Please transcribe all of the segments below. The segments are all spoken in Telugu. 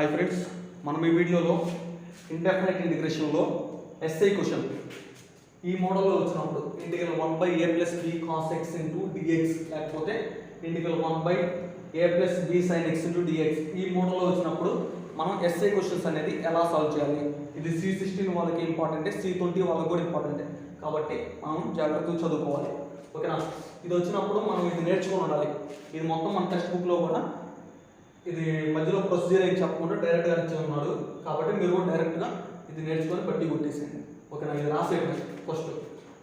హాయ్ ఫ్రెండ్స్, మనం ఈ వీడియోలో ఇండెఫినెట్ ఇంటిగ్రేషన్లో ఎస్ఐ క్వశ్చన్ ఈ మోడల్లో వచ్చినప్పుడు integral 1/a + b cos x dx లేకపోతే integral 1/a + b sin x dx ఈ మోడల్లో వచ్చినప్పుడు మనం ఎస్ఐ క్వశ్చన్స్ అనేది ఎలా సాల్వ్ చేయాలి. ఇది C16 వాళ్ళకి ఇంపార్టెంట్, C20 వాళ్ళకి కూడా ఇంపార్టెంట్. కాబట్టి మనం జాగ్రత్తగా చదువుకోవాలి. ఓకేనా? ఇది వచ్చినప్పుడు మనం ఇది నేర్చుకొని ఉండాలి. ఇది మొత్తం మన టెక్స్ట్ బుక్లో కూడా ఇది మధ్యలో ప్రొసీజర్ ఏం చెప్పకుండా డైరెక్ట్గా ఇచ్చి ఉన్నాడు. కాబట్టి మీరు కూడా డైరెక్ట్గా ఇది నేర్చుకొని బట్టి కొట్టేసేయండి. ఓకేనా? ఇది రాసేయండి. First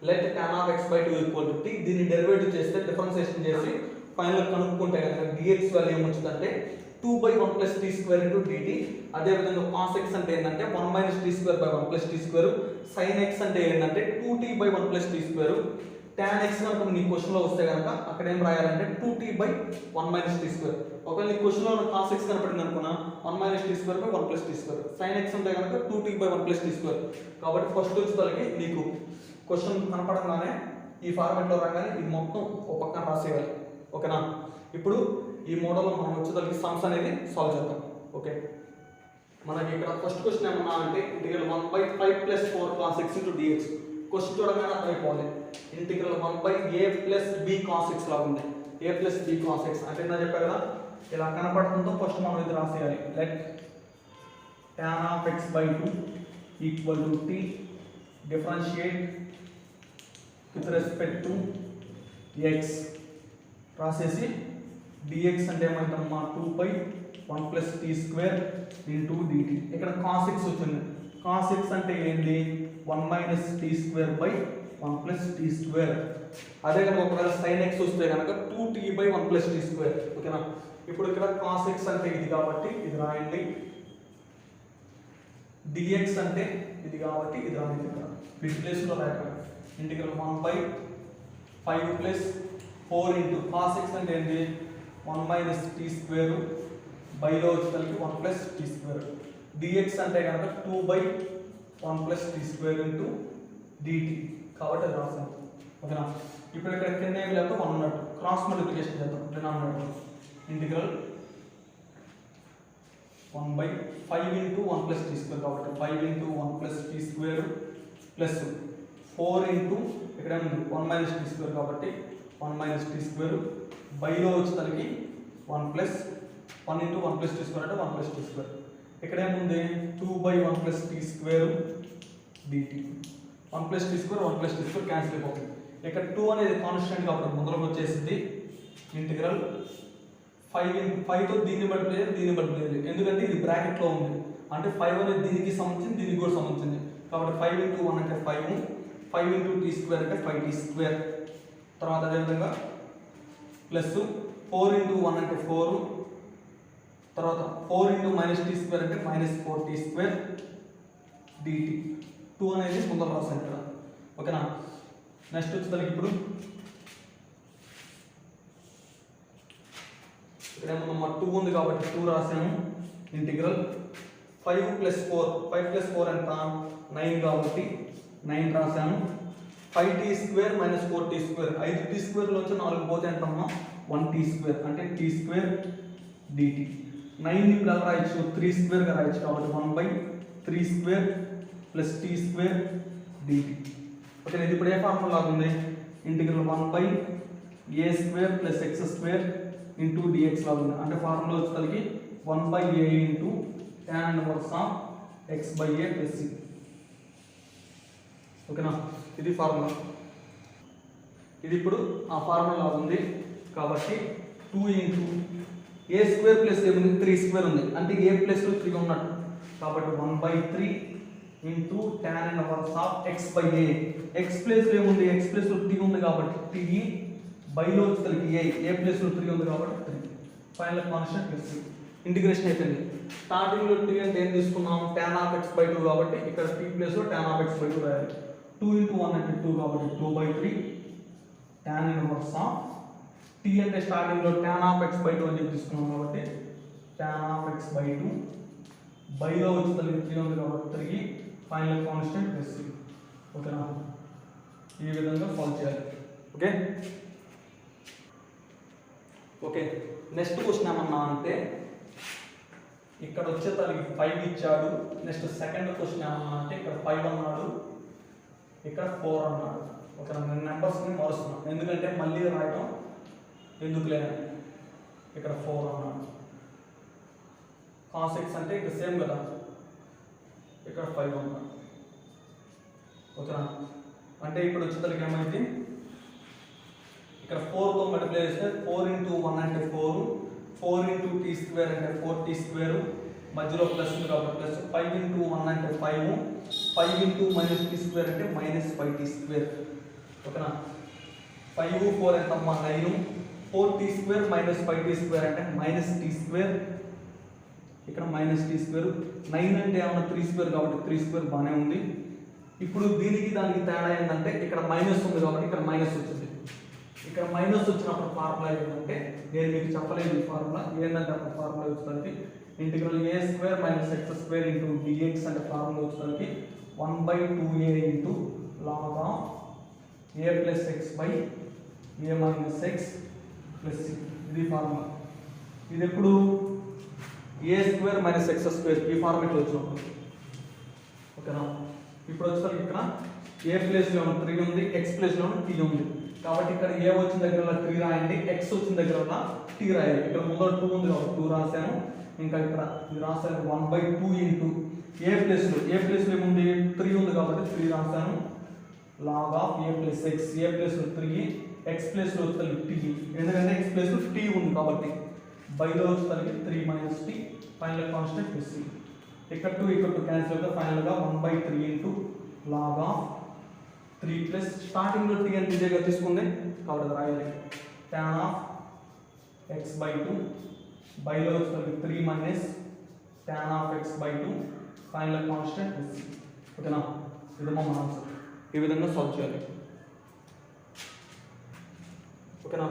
let tan of x/2 = t. దీన్ని డెరివేటివ్ చేస్తే డిఫరెన్షియేషన్ చేసి ఫైనల్ కనుక్కుంటే కనుక dx వాల్యూ ఏమొచ్చిందంటే 2/1 + t² dt. అదేవిధంగా cos x అంటే ఏంటంటే 1 - t²/1 + t². sin x అంటే ఏంటంటే 2t/1 + t². tan x కనుక నీ క్వశ్చన్లో వస్తే కనుక అక్కడ ఏం రాయాలంటే 2t/1 - t². ఒకవేళ నీ క్వశ్చన్లో cos x కనపడింది అనుకున్నా 1 - t²/1 + t². sin x అంటే కనుక 2t/1 + t². కాబట్టి ఫస్ట్ వచ్చేసరికి నీకు క్వశ్చన్ కనపడంగానే ఈ ఫార్మాట్లో రాగానే ఇది మొత్తం ఒక పక్కన రాసేయాలి. ఓకేనా? ఇప్పుడు ఈ మోడల్లో మనం వచ్చేసరికి సమ్స్ అనేది సాల్వ్ చేద్దాం. ఓకే, మనకి ఇక్కడ ఫస్ట్ క్వశ్చన్ ఏమన్నా అంటే integral 1/5 + 4 cos x dx. Question చూడగానే అర్థమైపోవాలి. Integral 1/a + b cos x లాగా ఉంది. a + b cos x అంటే నేను చెప్పా కదా, ఇలా కనపడుతుందో ఫస్ట్ మనం ఇది రాసేయాలి. Let tan of x/2 = t differentiate with respect to x రాసేసి dx అంటే ఏమంటామా 2/1 + t² dt. ఇక్కడ cos x వచ్చింది. cos x అంటే ఏంటి 1 - t²/1 + t². అదే కనుక ఒకవేళ sin x వస్తే కనుక 2t/1 + t². ఓకేనా? ఇప్పుడు ఇక్కడ cos x అంటే ఇది కాబట్టి ఇది రాయండి, dx అంటే ఇది కాబట్టి ఇది రాయండి. ఇక్కడ వీటి ప్లేస్లో రాయండి. ఇంటిగ్రల్ 1/5 + 4 cos x అంటే ఏంటి 1 - t² బైలో వచ్చేసరికి 1 + t². dx అంటే కనుక 2/1 + t² dt. కాబట్టి అది రాసాను. ఓకేనా? ఇప్పుడు ఇక్కడ కింద ఏమి లేకపోతే 1 ఉన్నట్టు క్రాస్ మల్టిప్లికేషన్ చేద్దాం. డినామినేటర్ ఇంటిగ్రల్ 1/5 × 1 + t² కాబట్టి 5 × 1 + t² ప్లస్ 4 ఇక్కడ ఏముంది 1 - t² కాబట్టి 1 - t² బైలో వచ్చేసరికి 1 + 1 × 1 + t² అంటే 1 + t². ఇక్కడ ఏముంది 2/1 + t² dt. 1 + t² 1 + t² cancel అయిపోతుంది. ఇక్కడ 2 అనేది కాన్స్టెంట్ కాబట్టి ముందరకు వచ్చేసింది. ఇంటిగ్రల్ 5 తో దీన్ని బట్టి ఎందుకంటే ఇది బ్రాకెట్లో ఉంది. అంటే 5 అనేది దీనికి సంబంధించింది, దీనికి కూడా సంబంధించింది. కాబట్టి 5 × 1 అంటే 5, 5 × t² అంటే 5t². తర్వాత అదేవిధంగా ప్లస్ 4 × 1 అంటే 4, తర్వాత 4 × -t² అంటే -4t² dt. 2 అనేది ముందర రాసాను ఇక్కడ. ఓకేనా? నెక్స్ట్ వచ్చేసరికి ఇప్పుడు ఇక్కడ ఏమన్నా 2 ఉంది కాబట్టి 2 రాసాము. ఇంటిగ్రల్ 5 + 4 5 + 4 ఎంత 9 కాబట్టి 9 రాసాము. 5t² - 4t². 5t² లోంచి 4 పోతే ఎంతమ్మా 1t² అంటే t² dt. 9 ఇప్పుడు ఎలా రాయొచ్చు 3² గా రాయొచ్చు కాబట్టి 1/3² + t² dt. ఓకే, ఇది ఇప్పుడు ఏ ఫార్ములా ఉంది ఇంటిగ్రల్ 1/a² + x² dx లాగా ఉంది. అంటే ఫార్ములా వచ్చేసరికి 1/a × tan 1 x/a + c. ఓకేనా? ఇది ఫార్ములా. ఇది ఇప్పుడు ఆ ఫార్ములా ఉంది కాబట్టి 2 × a² + ఏముంది 3² ఉంది. అంటే a + 3 ఉన్నట్టు కాబట్టి 1/3 × tan 1 x/a. x ప్లేస్లో ఏముంది x ప్లేస్లో 3 ఉంది కాబట్టి 3 బైలో వచ్చేసరికి a ప్లేస్లో 3 ఉంది కాబట్టి 3. ఫైనల్ కాన్స్టెంట్ ప్లస్ ఇంటిగ్రేషన్ అయిపోయింది. స్టార్టింగ్లో 3 అంటే ఏం తీసుకున్నాం tan of x/2 కాబట్టి ఇక్కడ t ప్లేస్లో tan of x/2 రాయాలి. 2 × 1 అంటే 2 కాబట్టి 2/3 tan 1 t అంటే స్టార్టింగ్లో tan of x/2 అని చెప్పి తీసుకున్నాం కాబట్టి tan of x/2 బైలో వచ్చేసరికి 3 ఉంది కాబట్టి 3 ఫైనల్ కాన్స్టెంట్ ప్లస్. ఓకేనా? ఈ విధంగా సాల్వ్ చేయాలి. ఓకే ఓకే నెక్స్ట్ క్వశ్చన్ ఏమన్నా అంటే ఇక్కడ వచ్చేసరికి 5 ఇచ్చాడు. నెక్స్ట్ సెకండ్ క్వశ్చన్ ఏమన్నా అంటే ఇక్కడ 5 అన్నాడు, ఇక్కడ 4 అన్నాడు. ఒక నేను నెంబర్స్ని మారుస్తున్నాను ఎందుకంటే మళ్ళీ రాయటం ఎందుకు లేదు. ఇక్కడ 4 అన్నాడు. cos x అంటే ఇక్కడ సేమ్ కదా, ఇక్కడ 5 అన్నాడు. ఓకేనా? అంటే ఇప్పుడు వచ్చేసరికి ఏమైంది, ఇక్కడ 4తో మల్టిప్లై చేస్తే 4 × 1 అంటే 4, 4 × t² అంటే 4t², మధ్యలో ప్లస్ ఉంది కాబట్టి ప్లస్, 5 × 1 అంటే 5, 5 × -t² అంటే -5t². ఓకేనా? 5 4 ఎంతమ్మా 9, 4t² -5t² అంటే -t², ఇక్కడ -t². 9 అంటే ఏమన్నా 3² కాబట్టి 3² బాగానే ఉంది. ఇప్పుడు దీనికి దానికి తేడా ఏంటంటే ఇక్కడ మైనస్ ఉంది కాబట్టి ఇక్కడ మైనస్ వచ్చింది. ఇక్కడ మైనస్ వచ్చినప్పుడు ఫార్ములా ఏంటంటే నేను మీకు చెప్పలేదు ఈ ఫార్ములా ఏంటంటే అప్పుడు ఫార్ములా వచ్చేసరికి ఇంటిగ్రల్ a² - x² × dx అంటే ఫార్ములా వచ్చేసరికి 1/2a × log of a + x/a - x + c. ఇది ఫార్ములా. ఇది ఎప్పుడు a² - x² ఈ ఫార్మేట్లో వచ్చినప్పుడు. ఓకేనా? ఇప్పుడు వచ్చేసరికి ఇక్కడ ఏ ప్లేస్లో 3 ఉంది, x ప్లేస్లో t ఉంది కాబట్టి ఇక్కడ ఏ వచ్చిన దగ్గర 3 రాయండి, x వచ్చిన దగ్గర t రాయాలి. ఇక్కడ ముందర 2 ఉంది కాబట్టి 2 రాశాను. ఇంకా ఇక్కడ ఇది రాశాను 1/2 × ఏ ప్లేస్లో ఏముంది 3 ఉంది కాబట్టి 3 రాశాను. log of a + x, ఏ ప్లేస్లో 3, x ప్లేస్లో వచ్చేసరికి t ఎందుకంటే x ప్లేస్లో t ఉంది కాబట్టి, బైలో వచ్చేసరికి 3 - t, ఫైనల్ కాన్స్టెంట్ c. ఇక్కడ 2 ఇక్కడ 2 క్యాన్సిల్ అవుతుంది. ఫైనల్గా 1/3 × log of 3 ప్లస్ స్టార్టింగ్లో t అని ఈజీగా తీసుకుంది కాబట్టి అది రాయాలి. tan of x/2 బైలో వచ్చేసరికి 3 - tan of x/2, final constant c. ఓకేనా? ఇది మన ఆన్సర్. ఈ విధంగా సాల్వ్ చేయాలి. ఓకేనా?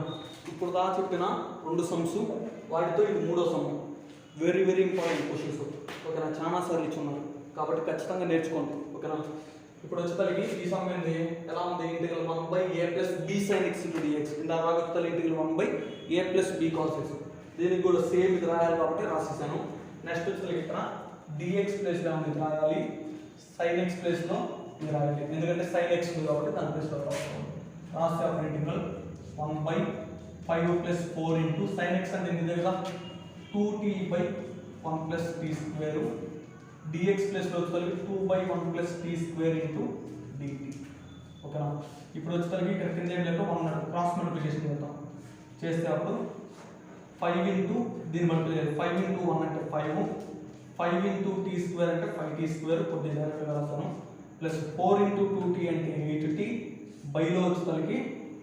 ఇప్పుడు దా చెప్పిన 2 సమ్స్, వాటితో ఇది 3వ some. Very very important questions. ఓకేనా? చాలా సార్లు ఇచ్చున్నారు కాబట్టి ఖచ్చితంగా నేర్చుకోండి. ఓకేనా? ఇప్పుడు వచ్చేసరికి ఈ సమ్ ఏంది ఎలా ఉంది, integral 1/a + b sin x × dx. ఇందాక వచ్చేసరికి integral 1/a + b cos x. దీనికి కూడా సేమ్ ఇది రాయాలి కాబట్టి రాసేసాను. నెక్స్ట్ వచ్చేసరికి ఇక్కడ dx ప్లేస్లో ఉంది రాయాలి, sin x ప్లేస్లో ఇది రాయాలి ఎందుకంటే sin x ఉంది కాబట్టి దాని ప్లేస్లో రాస్తే అప్పుడు ఇంటిగ్రల్ 1/5 + 4 × sin x అంటే ఇది కదా 2t/1 + t², dx ప్లేస్లో వచ్చేసరికి 2/1 + t² × dt. ఓకేనా? ఇప్పుడు వచ్చేసరికి ఇక్కడ కింద ఏం లేదు 1 క్రాస్ మల్టిప్లికేషన్ చేద్దాం. చేస్తే అప్పుడు 5 దీని మల్టిప్లై చేయాలి. 5 × 1 అంటే 5, 5 × t² అంటే 5t², కొద్దిగా డైరెక్ట్గా రాస్తాను, ప్లస్ 4 × 2t అంటే 8t, బైలో వచ్చేసరికి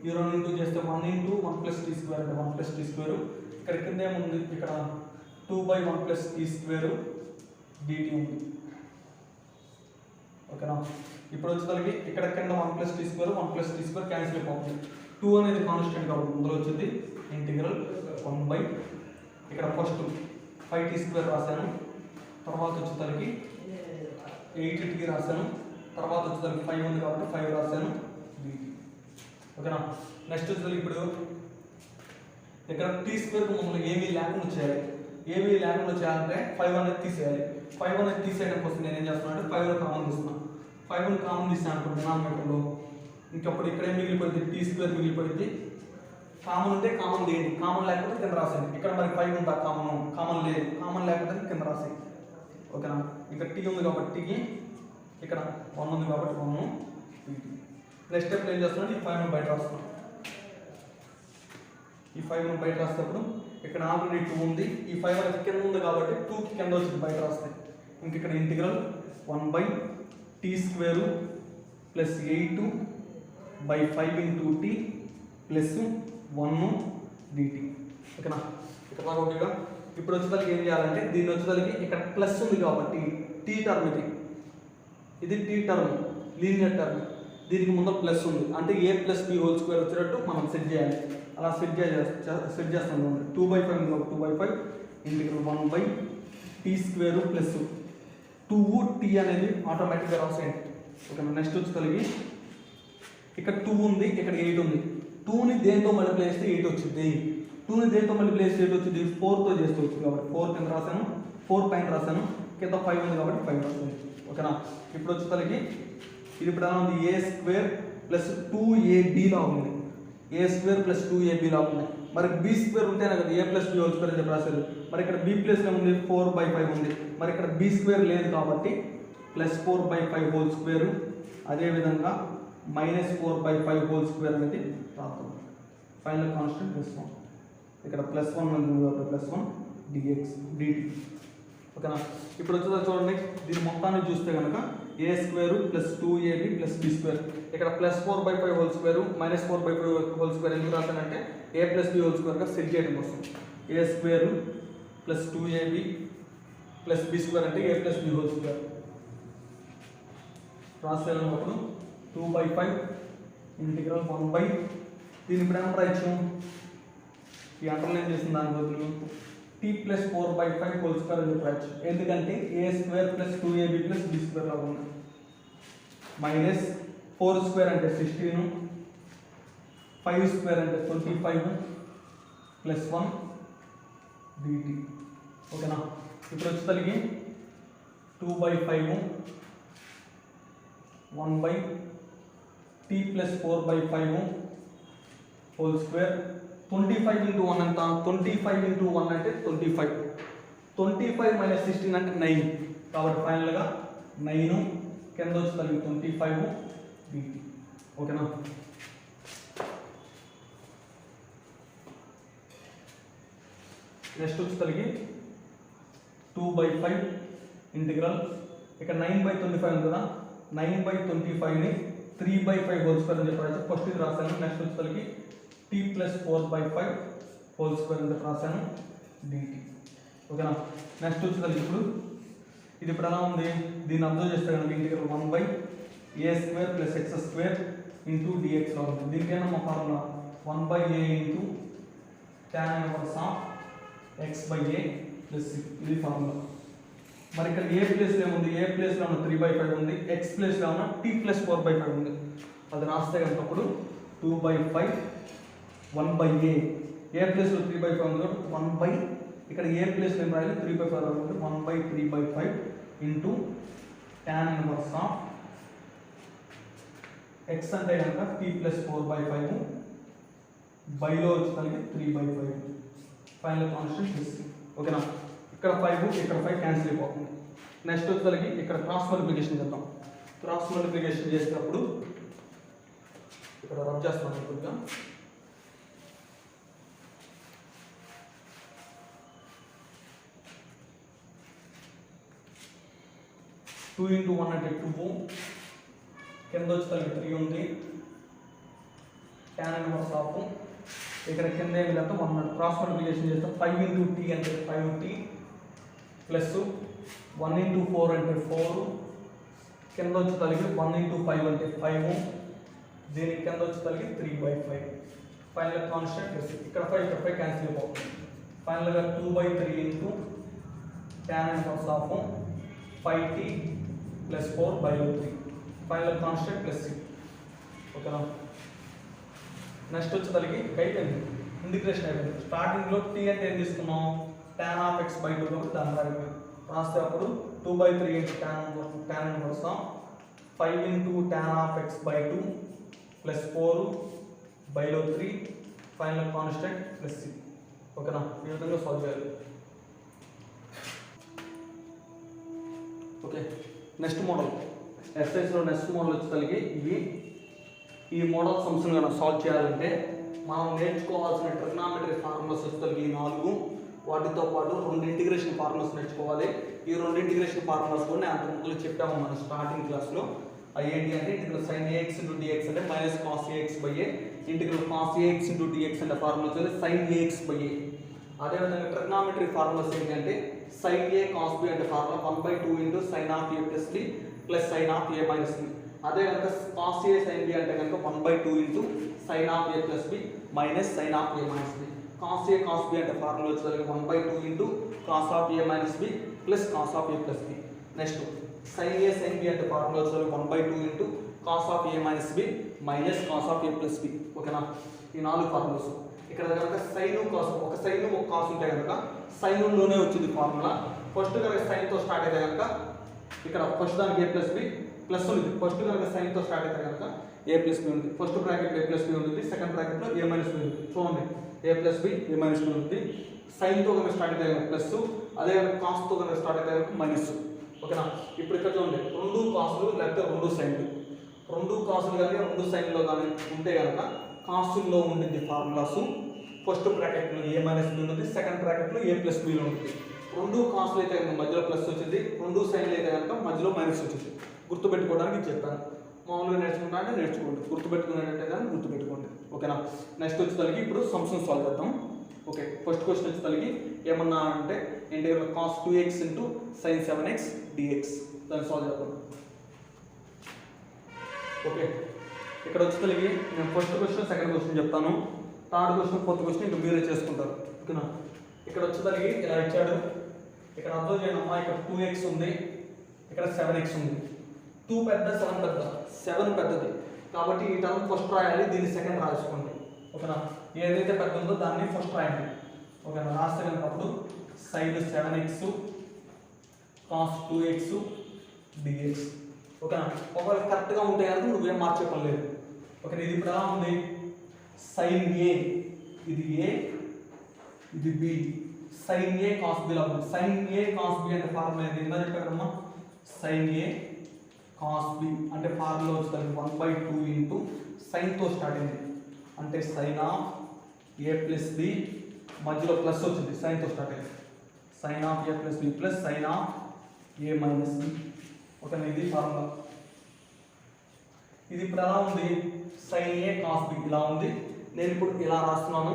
ఈ 2 చేస్తే 1 × 1 + t² అంటే 1 + t². ఇక్కడ కింద ఏముంది, ఇక్కడ 2/1 + t² dt ఉంది. ఓకేనా? ఇప్పుడు వచ్చేసరికి ఇక్కడ కింద 1 + t² 1 + t² క్యాన్సిల్ అయిపోతుంది. 2 అనేది కాన్స్టెంట్ కాబట్టి ముందులో వచ్చింది ఇంటిగ్రల్ 1/ ఇక్కడ ఫస్ట్ 5t² రాశాను, తర్వాత వచ్చేసరికి 8t రాశాను, తర్వాత వచ్చేసరికి 5 ఉంది కాబట్టి 5 రాశాను dt. ఓకేనా? నెక్స్ట్ వచ్చేసరికి ఇప్పుడు ఇక్కడ t² మమ్మల్ని ఏమీ లేకుండా చేయాలి. ఏమీ లేకుండా చేయాలంటే 5 అనేది తీసేయాలి. 5 అనేది తీసేయడం కోసం నేను ఏం చేస్తున్నాను అంటే 5 కామన్ తీస్తున్నాను. 5 కామన్ తీసాను అనుకోండి డినామినేటర్లో, ఇంకప్పుడు ఇక్కడే మిగిలిపోయింది t² మిగిలిపోయింది. కామన్ ఉంటే కామన్ తీయండి, కామన్ లేకపోతే కింద రాసేయండి. ఇక్కడ మరి 5 ఉందా కామన్ లేదు, కామన్ లేకపోతే కింద రాసేయండి. ఓకేనా? ఇక్కడ t ఉంది కాబట్టి ఇక్కడ 1 ఉంది కాబట్టి 1. నెక్స్ట్ స్టెప్ ఏం చేస్తున్నాను, ఈ 5 బయట రాస్తున్నాను. ఈ 5 బయట రాసేటప్పుడు ఇక్కడ ఆల్రెడీ 2 ఉంది, ఈ 5 అనేది కింద ఉంది కాబట్టి 2కి కింద వచ్చి బయట రాస్తాయి. ఇంక ఇక్కడ ఇంటిగ్రల్ 1/t² + 8/5 × t + 1 dt. ఓకేనా? ఇక్కడ బాగా ఓకేగా. ఇప్పుడు వచ్చేసరికి ఏం చేయాలంటే దీన్ని వచ్చేసరికి ఇక్కడ ప్లస్ ఉంది కాబట్టి t టర్మ్ ఇది t టర్మ్ లీనియర్ టర్మ్, దీనికి ముందర ప్లస్ ఉంది అంటే a + b² వచ్చేటట్టు మనం సెట్ చేయాలి. అలా సెట్ చేస్తాను. 2/5 2/5 ఇంటిగ్రల్ 1/t² + 2t అనేది ఆటోమేటిక్గా రాసేయండి. ఓకేనా? నెక్స్ట్ వచ్చేసరికి ఇక్కడ 2 ఉంది, ఇక్కడ 8 ఉంది. 2ని దేంతో మల్టిప్లై చేస్తే 8 వచ్చింది. 2ని దేంతో మల్టిప్లై చేయడం వచ్చింది 4తో చేస్తూ వచ్చింది కాబట్టి 4 కింద రాశాను, 4 పైన రాశాను, కింద 5 ఉంది కాబట్టి 5 రాశాను. ఓకేనా? ఇప్పుడు వచ్చేసరికి ఇది ఇప్పుడు ఎలా ఉంది, a స్క్వేర్ ప్లస్ 2ab లా ఉంది. a స్క్వేర్ ప్లస్ 2ab లా ఉంది. మరి b స్క్వేర్ ఉంటేనే కదా a plus b whole square అని చెప్పి రాశారు. మరి ఇక్కడ b ప్లేస్లో ఉంది 4/5 ఉంది. మరి ఇక్కడ b స్క్వేర్ లేదు కాబట్టి ప్లస్ 4/5 హోల్ స్క్వేర్, అదేవిధంగా మైనస్ 4/5 హోల్ స్క్వేర్ అనేది రాస్తాం. Final constant +1. ఇక్కడ +1 ఉంది కాబట్టి +1 dx dt. ఓకేనా? ఇప్పుడు వచ్చేది చూడండి, దీని మొత్తాన్ని చూస్తే కనుక a square plus 2ab plus b square, ఇక్కడ plus 4/5 whole square minus 4/5 whole square ఎందుకు రాశానంటే a ప్లస్ b హోల్ స్క్వేర్గా సెట్ చేయడం కోసం. a square plus 2ab plus b square అంటే a plus b whole square రాసేటప్పుడు 2/5 ఇంటిగ్రల్ 1/, దీని ఇప్పుడు ఏమన్నా రాయొచ్చు, ఈ అండర్లైన్ చేసిన దాని బదులు t ప్లస్ 4/5 హోల్ స్క్వేర్ అని చెప్పచ్చు. ఎందుకంటే a square plus 2ab plus b square లాగా ఉంది. మైనస్ 4 స్క్వేర్ అంటే 16, 5 స్క్వేర్ అంటే 25 ప్లస్ 1 dt. ఓకేనా? ఇప్పుడు వచ్చేసరికి 2/5 1/, t plus 4/5 whole square. 25 into 1 ఎంత, 25 into 1 అంటే 25, 25 మైనస్ 16 అంటే 9, కాబట్టి ఫైనల్గా 9 కింద వచ్చేసరికి 25 dt. ఓకేనా? నెక్స్ట్ వచ్చేసరికి 2/5 ఇంటిగ్రల్, ఇక్కడ 9/25 ఉంది కదా, 9/25ని 3/5 హోల్ స్క్వేర్ అని చెప్పారు. ఫస్ట్ ఇది రాశాను. నెక్స్ట్ వచ్చేసరికి t ప్లస్ 4/5 హోల్ స్క్వేర్ అని చెప్పి రాశాను dt. ఓకేనా? నెక్స్ట్ వచ్చేసరికి ఇది ఇప్పుడు ఎలా ఉంది, దీన్ని అబ్జర్వ్ చేస్తే కనుక integral 1/a square plus x square into dx లా ఉంది. దీనికైనా మా formula 1/a into tan inverse of x/a plus ఇది ఫార్ములా. మరి ఇక్కడ ఏ ప్లేస్లో ఏముంది, ఏ ప్లేస్లో ఉన్న 3/5 ఉంది, x ప్లేస్లో ఉన్న t ప్లస్ 4/5 ఉంది. అది రాస్తే కనుక అప్పుడు 2/5 1/a, ఏ ప్లేస్లో 3/5 ఉంది కాబట్టి 1/, ఇక్కడ ఏ ప్లేస్లో ఏం రాయాలి 3/5 రాయాలి, 1/3/5 into tan inverse of x అంటే కనుక t ప్లస్ 4/5 బైలో వచ్చేసరికి 3/5 ఫైనల్ కాన్స్టెంట్ +. ఓకేనా? ఇక్కడ 5 ఇక్కడ 5 క్యాన్సిల్ అయిపోతుంది. నెక్స్ట్ వచ్చేసరికి ఇక్కడ క్రాస్ మల్టిప్లికేషన్ చేద్దాం. క్రాస్ మల్టిప్లికేషన్ చేసేటప్పుడు ఇక్కడ రబ్ చేస్తాను కొద్దిగా. 2 into 1 అంటే 2, కింద వచ్చేసరికి 3 ఉంది, tan ఇన్వర్స్ ఆఫ్ ఇక్కడ కింద ఏమి లేకపోతే 1 క్రాస్ మల్టిప్లికేషన్ చేస్తే 5 into t అంటే 5t ప్లస్ 1 into 4 అంటే 4, కింద వచ్చేసరికి 1 into 5 అంటే 5, దీనికి కింద వచ్చేసరికి 3/5 ఫైనల్ కాన్స్టెంట్ ప్లస్. ఇక్కడ 5 ఇక్కడ 5 క్యాన్సిల్ అయిపోతుంది. ఫైనల్గా 2/3 into tan inverse of 5t plus 4/3 final constant plus. ఓకేనా? నెక్స్ట్ వచ్చేసరికి అయిపోయింది, ఇంటిగ్రేషన్ అయిపోయింది. స్టార్టింగ్లో t అంటే ఏం తీసుకున్నాం, tan ఆఫ్ x/2 కాబట్టి దాని ద్వారా రాస్తే అప్పుడు 2/3 into tan inverse of 5 into tan of x/2 plus 4/3 final constant plus. ఓకేనా? ఈ విధంగా సాల్వ్ చేయాలి. ఓకే, నెక్స్ట్ మోడల్ ఎక్సర్సైజ్లో నెక్స్ట్ మోడల్ వచ్చేసరికి ఈ మోడల్ సమ్స్ని కనుక సాల్వ్ చేయాలంటే మనం నేర్చుకోవాల్సిన ట్రిగ్నామెట్రీ ఫార్ములాస్ వచ్చేసరికి 4, వాటితో పాటు 2 ఇంటిగ్రేషన్ ఫార్ములాస్ నేర్చుకోవాలి. ఈ 2 ఇంటిగ్రేషన్ ఫార్ములాస్ కూడా అంత ముందు చెప్పాము మన స్టార్టింగ్ క్లాస్లో. అవి ఏంటి అంటే integral sin ax into dx అంటే minus cos ax/a, integral cos ax into dx అంటే ఫార్ములా వచ్చేది sin ax/a. అదేవిధంగా ట్రిగ్నామెట్రీ ఫార్ములాస్ ఏంటంటే sin a cos b అంటే formula 1/2 into sin of a plus b plus sin of a minus b. అదే కనుక cos a sin b అంటే కనుక 1/2 into sin of a plus b minus sin of a minus b. cos a cos b అంటే ఫార్ములా వచ్చేసరికి 1/2 into cos of a minus b plus cos of a plus b. Next sin a sin b అంటే ఫార్ములా వచ్చేసరికి 1/2 into cos of a minus b minus cos of a plus b. ఓకేనా? ఈ 4 ఫార్ములాస్. ఇక్కడ కనుక సైన్ కాస్ ఒక సైన్ ఒక కాస్ ఉంటే కనుక సైన్లోనే వచ్చింది ఫార్ములా. ఫస్ట్ కనుక సైన్తో స్టార్ట్ అయితే కనుక ఇక్కడ ఫస్ట్ దానికి ఏ ప్లస్ బి ప్లస్ ఉంది. ఫస్ట్ కనుక సైన్తో స్టార్ట్ అయితే కనుక ఏ ప్లస్ బి ఉంది. ఫస్ట్ బ్రాకెట్లో ఏ ప్లస్ బి ఉంటుంది, సెకండ్ బ్రాకెట్లో ఏ మైనస్ బి ఉంది. చూడండి ఏ ప్లస్ బి ఏ మైనస్ బి ఉంటుంది. సైన్తో కనుక స్టార్ట్ అయితే కనుక ప్లస్, అదే కనుక కాస్తో కనుక స్టార్ట్ అయితే కనుక మైనస్. ఓకేనా? ఇప్పుడు ఇక్కడ చూడండి రెండు కాసులు లేకపోతే రెండు సైన్లు, రెండు కాసులు కానీ రెండు సైన్లో కానీ ఉంటే కనుక కాసుల్లో ఉంటుంది ఫార్ములాస్. ఫస్ట్ బ్రాకెట్లో ఏ మైనస్ బి ఉంటుంది, సెకండ్ బ్రాకెట్లో ఏ ప్లస్ బిలో ఉంటుంది. రెండు కాసులు అయితే కనుక మధ్యలో ప్లస్ వచ్చింది, రెండు సైన్లు అయితే కనుక మధ్యలో మైనస్ వచ్చింది. గుర్తుపెట్టుకోవడానికి చెప్పాను. మామూలుగా నేర్చుకుంటా అంటే నేర్చుకోండి, గుర్తుపెట్టుకునేటట్టే కానీ గుర్తుపెట్టుకోండి. ఓకేనా? నెక్స్ట్ వచ్చేసరికి ఇప్పుడు సమ్స్ సాల్వ్ చేద్దాం. ఓకే, ఫస్ట్ క్వశ్చన్ వచ్చేసరికి ఏమన్నా అంటే integral cos 2x into sin 7x dx దాన్ని సాల్వ్ చేద్దాం. ఓకే, ఇక్కడ వచ్చేసరికి నేను ఫస్ట్ క్వశ్చన్ సెకండ్ క్వశ్చన్ చెప్తాను, థర్డ్ క్వశ్చన్ ఫోర్త్ క్వశ్చన్ ఇంకా మీరే చేసుకుంటారు. ఓకేనా? ఇక్కడ వచ్చేసరికి ఇలా ఇచ్చాడు, ఇక్కడ అర్థం చేయండి అమ్మా. ఇక్కడ 2x ఉంది, ఇక్కడ 7x ఉంది. 2 పెద్ద 7 పెద్ద, 7 పెద్దది కాబట్టి ఈ టర్మ్ ఫస్ట్ రాయాలి, దీన్ని సెకండ్ రాసుకోండి. ఓకేనా? ఏదైతే పెద్ద ఉందో దాన్ని ఫస్ట్ రాయండి. ఓకేనా? రాస్తే కనుకప్పుడు side 7x cos 2x dx. ఓకేనా? ఒకవేళ కరెక్ట్గా ఉంటే కనుక నువ్వేం మార్చే పని లేదు. ఓకే, ఇది ఇప్పుడు ఎలా ఉంది? సైన్ ఏ, ఇది ఏ, ఇది B. Sine A cos B లా ఉంది. సైన్ ఏ కాస్ బి అంటే ఫార్ములా ఏంటి? ఇందా చెప్పారమ్మా, సైన్ ఏ కాస్ బి అంటే ఫార్ములా వచ్చేసరికి 1/2 ఇంటూ సైన్తో స్టార్ట్ అయింది అంటే sine of A plus B, మధ్యలో ప్లస్ వచ్చింది సైన్తో స్టార్ట్ అయింది. Sine of A plus B plus sine of A minus B. ఓకేనా? ఇది ఫార్ములా. ఇది ఇప్పుడు ఎలా ఉంది? సైన్ ఏ కాస్ బి ఇలా ఉంది. నేను ఇప్పుడు ఇలా రాస్తున్నాను,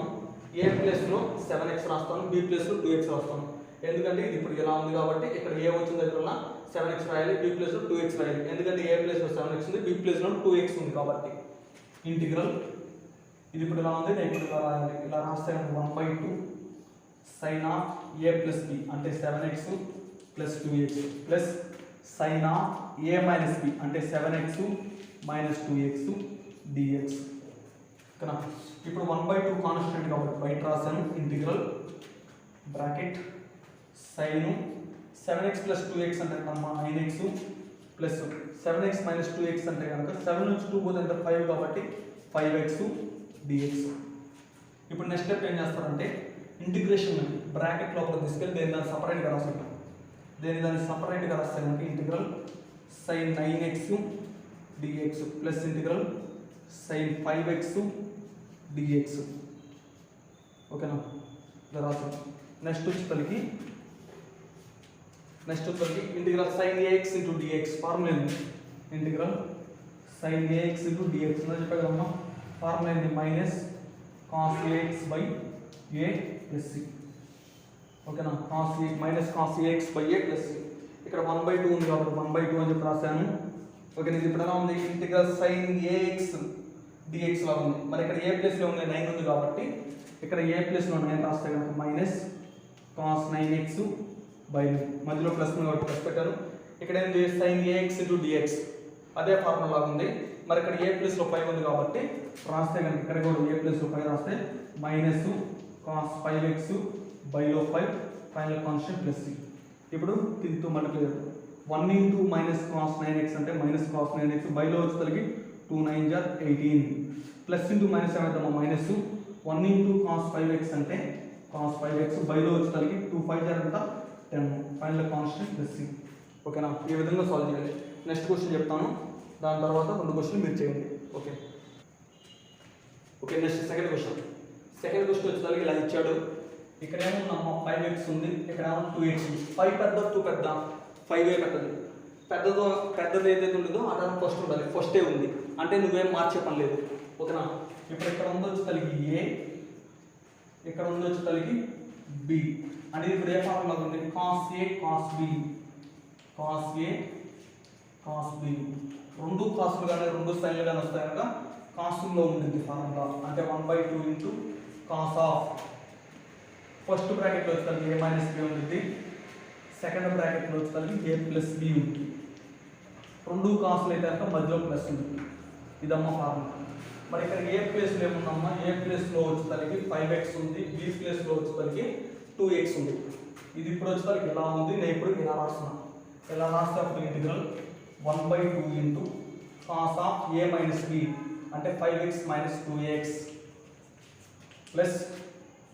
ఏ ప్లస్లో 7x రాస్తాను, బి ప్లస్లో 2x రాస్తాను. ఎందుకంటే ఇది ఇప్పుడు ఇలా ఉంది కాబట్టి ఇక్కడ ఏ వచ్చిన దగ్గర 7x రాయాలి, బి ప్లస్లో 2x రాయాలి. ఎందుకంటే ఏ ప్లస్లో 7x ఉంది, బి ప్లస్లో 2x ఉంది కాబట్టి. ఇంటిగ్రల్ ఇది ఇప్పుడు ఇలా ఉంది, నేను ఇప్పుడు ఇలా రాయాలి. ఇలా రాస్తే 1/2 sine of A plus B అంటే 7x plus 2x plus sine of A minus B అంటే 7x మైనస్ 2x dx. ఓకేనా? ఇప్పుడు 1/2 కాన్స్టెంట్ కాబట్టి బయట రాశాను. Integral bracket sign 7x plus 2x అంటే 9x plus 7x minus 2x అంటే కనుక 7 నుంచి 2 పోతే అంటే 5 కాబట్టి 5x dx. ఇప్పుడు నెక్స్ట్ స్టెప్ ఏం చేస్తారంటే ఇంటిగ్రేషన్ బ్రాకెట్ లోపల తీసుకెళ్ళి దాన్ని సపరేట్గా రాసుకుంటాం. దాన్ని సపరేట్గా రాస్తే కనుక integral sine 9x dx plus integral sine 5x dx. ఓకేనా? ఇలా రాసాం. నెక్స్ట్ వచ్చేసరికి integral sine ax into dx formula ఏంది? Integral sine ax into dx అని చెప్పాను కదమ్మా. ఫార్ములా ఏంది? Minus cos ax by a plus c. ఓకేనా? Minus cos ax by a plus c. ఇక్కడ 1/2 ఉంది కాబట్టి 1/2 అని చెప్పి రాశాను. ఓకే, ఇది ఇప్పుడు ఎలా ఉంది? ఇంటిగ్రల్ సైన్ ax dx లా ఉంది. మరి ఇక్కడ ఏ ప్లస్లో ఉంది 9 ఉంది కాబట్టి ఇక్కడ ఏ ప్లస్లో 9 రాస్తే కనుక మైనస్ కాస్ 9x బై మధ్యలో ప్లస్ ఉంది కాబట్టి ప్లస్ పెట్టారు. ఇక్కడ ఏంటి? సైన్ ax ఇంటూ dx అదే ఫార్ములా లాగా ఉంది. మరి ఇక్కడ ఏ ప్లస్లో 5 ఉంది కాబట్టి రాస్తే కనుక ఇక్కడ కూడా ఏ ప్లస్లో 5 రాస్తే మైనస్ కాస్ 5x బైలో 5 ఫైనల్ కాన్స్టెంట్ ప్లస్ సి. ఇప్పుడు దీంతో మల్టిప్లై చేద్దాం. 1 ఇంటూ మైనస్ కాస్ 9x అంటే మైనస్ కాస్ 9x బైలో వచ్చేసరికి 2 9 18 ప్లస్ ఇంటూ మైనస్ ఏమవుతామో మైనస్ 1 ఇంటూ కాస్ 5x అంటే కాస్ 5x బైలో వచ్చేసరికి 2 5 అంతా 10 ఫైనల్ కాన్స్టెంట్ ప్లస్ సి. ఓకేనా? ఈ విధంగా సాల్వ్ చేయాలి. నెక్స్ట్ క్వశ్చన్ చెప్తాను, దాని తర్వాత 2 క్వశ్చన్లు మీరు చేయండి. ఓకే, నెక్స్ట్ సెకండ్ క్వశ్చన్ వచ్చేసరికి ఇలా ఇచ్చాడు. ఇక్కడ ఏమో 5x ఉంది, ఇక్కడ ఏమో 2x ఉంది. 5 పెద్ద 2 పెద్ద, 5 పెద్దది. పెద్దది ఏదైతే ఉంటుందో ఆ టర్మ్ ఫస్ట్ ఉండాలి, ఫస్టే ఉంది అంటే నువ్వేం మార్చే పని లేదు. ఓకేనా? ఇప్పుడు ఇక్కడ ఉంది వచ్చేసరికి ఏ, ఇక్కడ ఉంది వచ్చేసరికి బి అంటే ఇప్పుడు ఏ ఫార్ములా ఉంది? Cos A cos B, cos A cos B. రెండు కాసులు కానీ రెండు సైన్లు కానీ వస్తాయి కనుక కాసుల్లో ఉంటుంది ఫార్ములా అంటే 1/2 ఇంటూ కాస్ ఆఫ్ ఫస్ట్ బ్రాకెట్లో వచ్చేసరికి ఏ మైనస్ బి ఉంటుంది, సెకండ్ బ్రాకెట్లో వచ్చేసరికి ఏ ప్లస్ బి ఉంటుంది. రెండు కాసులు అయితే కనుక మధ్యలో ప్లస్ ఉంటుంది. ఇదమ్మ ఫార్ములా. మరి ఇక్కడ ఏ ప్లేస్లో ఏముందమ్మా, ఏ ప్లేస్లో వచ్చేసరికి 5x ఉంది, బి ప్లేస్లో వచ్చేసరికి 2x ఉంది. ఇది ఇప్పుడు వచ్చేసరికి ఇలా ఉంది, నేను ఇప్పుడు ఇలా రాస్తున్నా. ఇలా రాస్తే అప్పుడు integral 1/2 into cos of A minus B అంటే 5x మైనస్ 2x plus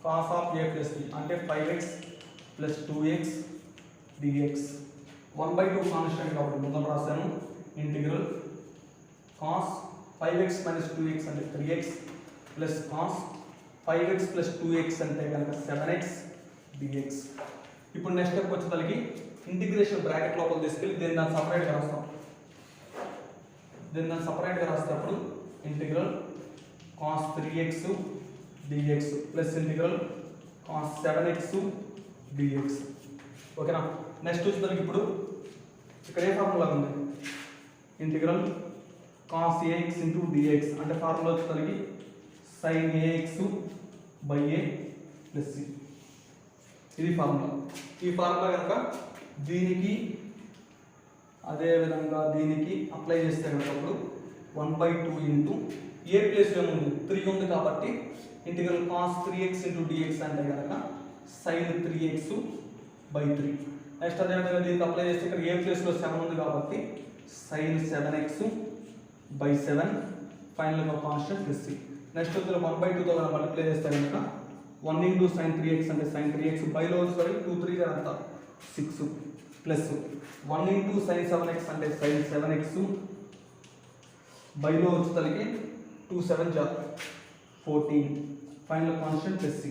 cos of A plus B అంటే 5x plus 2x dx. 1/2 constant కాబట్టి ముందర రాశాను. ఇంటిగ్రల్ కాస్ 5x మైనస్ 2x అంటే 3x plus cos 5x plus 2x అంటే కనుక 7x dx. ఇప్పుడు నెక్స్ట్ స్టెప్ వచ్చేసరికి ఇంటిగ్రేషన్ బ్రాకెట్ లోపల తీసుకెళ్ళి దీన్ని దాన్ని సపరేట్గా రాస్తాం. దీన్ని దాన్ని సపరేట్గా రాసేటప్పుడు integral cos 3x dx plus integral cos 7x dx. ఓకేనా. నెక్స్ట్ వచ్చేసరికి ఇప్పుడు ఇక్కడ ఏ ఫార్ములా ఉంది, integral cos ax into dx అంటే ఫార్ములా వచ్చేసరికి sin ax by a plus c. ఇది ఫార్ములా. ఈ ఫార్ములా కనుక దీనికి అదేవిధంగా దీనికి అప్లై చేస్తే కనుక అప్పుడు 1/2 ఇంటూ ఏ ప్లేస్ ఏముంది 3 ఉంది కాబట్టి integral cos 3x into dx అంటే కనుక sin 3x బై 3. నెక్స్ట్ అదేవిధంగా దీనికి అప్లై చేస్తే ఇక్కడ ఏ ప్లేస్లో 7 ఉంది కాబట్టి sin 7x బై 7 ఫైనల్గా కాన్స్టెంట్ ప్లస్ c. నెక్స్ట్ వచ్చి 1/2తో మల్టిప్లై చేస్తే కనుక 1 ఇంటూ sin 3x అంటే sin 3x బైలో వచ్చేసరికి 2 3 అంతా 6 ప్లస్ 1 ఇంటూ sin 7x అంటే sin 7x బైలో వచ్చేసరికి 2 7 14 ఫైనల్ కాన్స్టెంట్ ప్లస్ c.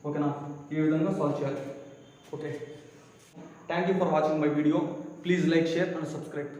ఓకేనా. ఈ విధంగా సాల్వ్ చేయాలి. Okay. Thank you for watching my video. Please like, share and subscribe.